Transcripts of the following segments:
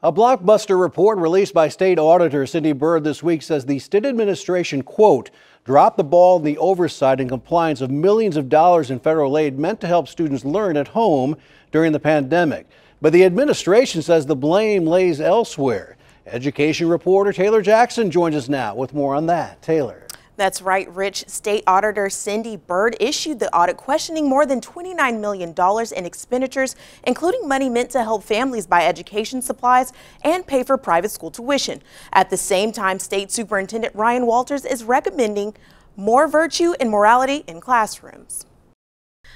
A blockbuster report released by State Auditor Cindy Byrd this week says the state administration, quote, dropped the ball in the oversight and compliance of millions of dollars in federal aid meant to help students learn at home during the pandemic. But the administration says the blame lays elsewhere. Education reporter Taylor Jackson joins us now with more on that. Taylor. That's right, Rich. State Auditor Cindy Byrd issued the audit questioning more than $29 million in expenditures, including money meant to help families buy education supplies and pay for private school tuition. At the same time, State Superintendent Ryan Walters is recommending more virtue and morality in classrooms.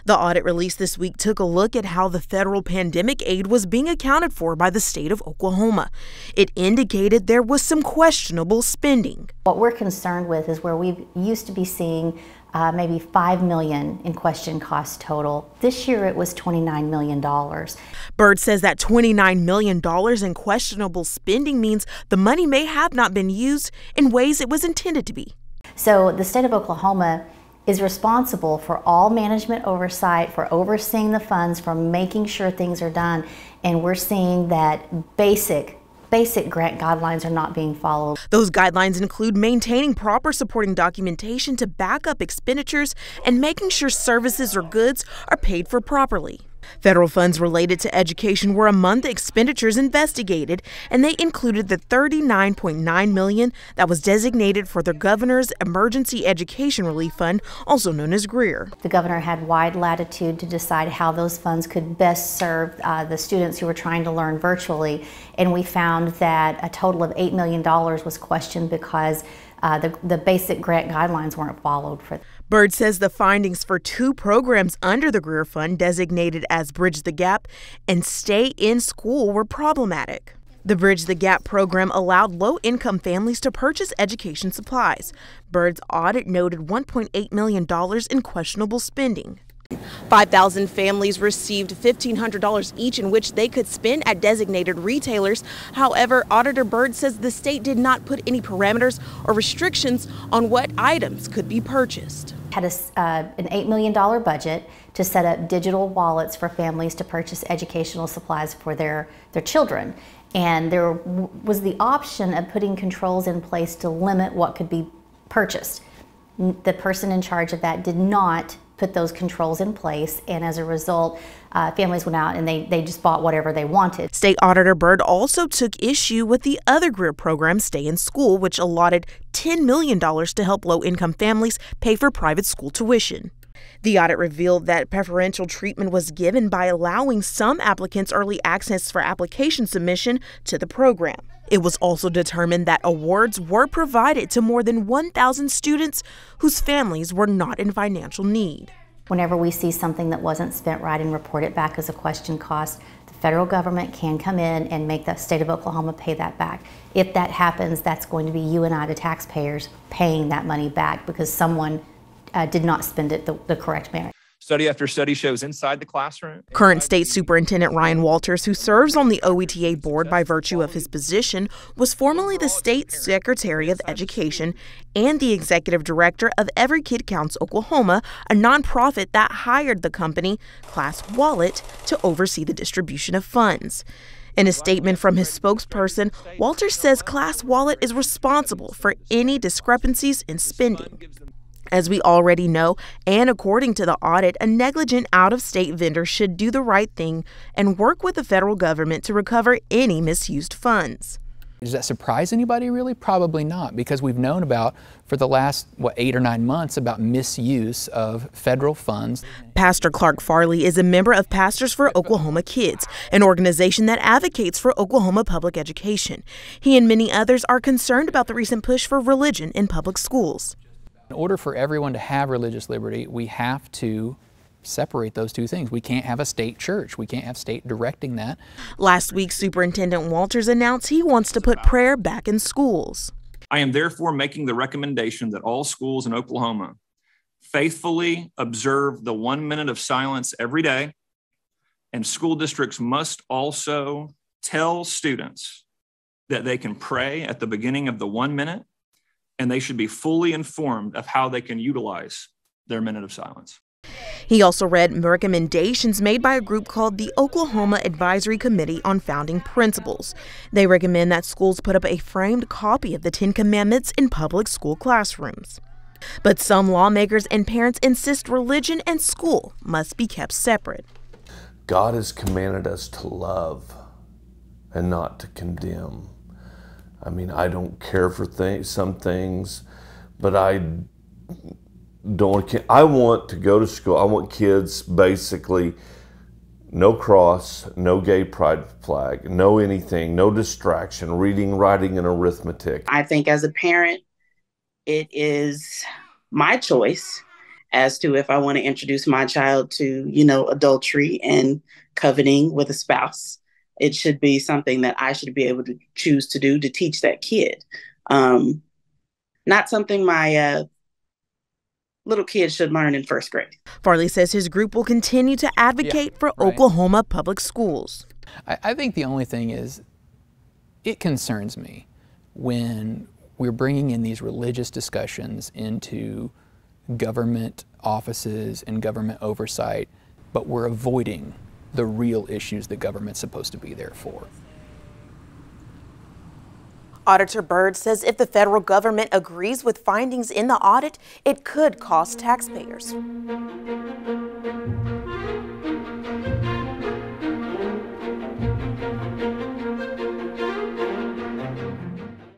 The audit released this week took a look at how the federal pandemic aid was being accounted for by the state of Oklahoma. It indicated there was some questionable spending. What we're concerned with is where we used to be seeing maybe $5 million in question costs total. This year it was $29 million. Byrd says that $29 million in questionable spending means the money may have not been used in ways it was intended to be. So the state of Oklahoma is responsible for all management oversight, for overseeing the funds, for making sure things are done, and we're seeing that basic grant guidelines are not being followed. Those guidelines include maintaining proper supporting documentation to back up expenditures and making sure services or goods are paid for properly. Federal funds related to education were among the expenditures investigated, and they included the $39.9 million that was designated for the governor's Emergency Education Relief Fund, also known as GREER. The governor had wide latitude to decide how those funds could best serve the students who were trying to learn virtually, and we found that a total of $8 million was questioned because the basic grant guidelines weren't followed for them. Byrd says the findings for two programs under the GREER Fund designated as Bridge the Gap and Stay in School were problematic. The Bridge the Gap program allowed low-income families to purchase education supplies. Byrd's audit noted $1.8 million in questionable spending. 5,000 families received $1,500 each in which they could spend at designated retailers. However, Auditor Byrd says the state did not put any parameters or restrictions on what items could be purchased. Had an $8 million budget to set up digital wallets for families to purchase educational supplies for their children. And there was the option of putting controls in place to limit what could be purchased. The person in charge of that did not put those controls in place, and as a result, families went out and they just bought whatever they wanted. State Auditor Byrd also took issue with the other GREER program, Stay in School, which allotted $10 million to help low-income families pay for private school tuition. The audit revealed that preferential treatment was given by allowing some applicants early access for application submission to the program. It was also determined that awards were provided to more than 1,000 students whose families were not in financial need. Whenever we see something that wasn't spent right and report it back as a question cost, the federal government can come in and make the state of Oklahoma pay that back. If that happens, that's going to be you and I, the taxpayers, paying that money back because someone did not spend it the correct manner. Study after study shows inside the classroom. Current State Superintendent Ryan Walters, who serves on the OETA board by virtue of his position, was formerly the State Secretary of Education and the Executive Director of Every Kid Counts Oklahoma, a nonprofit that hired the company Class Wallet to oversee the distribution of funds. In a statement from his spokesperson, Walters says Class Wallet is responsible for any discrepancies in spending. As we already know, and according to the audit, a negligent out-of-state vendor should do the right thing and work with the federal government to recover any misused funds. Does that surprise anybody really? Probably not, because we've known about, for the last, 8 or 9 months, about misuse of federal funds. Pastor Clark Farley is a member of Pastors for Oklahoma Kids, an organization that advocates for Oklahoma public education. He and many others are concerned about the recent push for religion in public schools. In order for everyone to have religious liberty, we have to separate those two things. We can't have a state church. We can't have state directing that. Last week, Superintendent Walters announced he wants to put prayer back in schools. I am therefore making the recommendation that all schools in Oklahoma faithfully observe the 1 minute of silence every day, and school districts must also tell students that they can pray at the beginning of the 1 minute, and they should be fully informed of how they can utilize their minute of silence. He also read recommendations made by a group called the Oklahoma Advisory Committee on Founding Principles. They recommend that schools put up a framed copy of the Ten Commandments in public school classrooms. But some lawmakers and parents insist religion and school must be kept separate. God has commanded us to love and not to condemn. I mean, I don't care for some things, but I want to go to school. I want kids basically no cross, no gay pride flag, no anything, no distraction, reading, writing, and arithmetic. I think as a parent, it is my choice as to if I want to introduce my child to, adultery and coveting with a spouse. It should be something that I should be able to choose to do to teach that kid. Not something my little kids should learn in first grade. Farley says his group will continue to advocate for Oklahoma public schools. I think the only thing is, it concerns me when we're bringing in these religious discussions into government offices and government oversight, but we're avoiding the real issues that government's supposed to be there for. Auditor Byrd says if the federal government agrees with findings in the audit, it could cost taxpayers.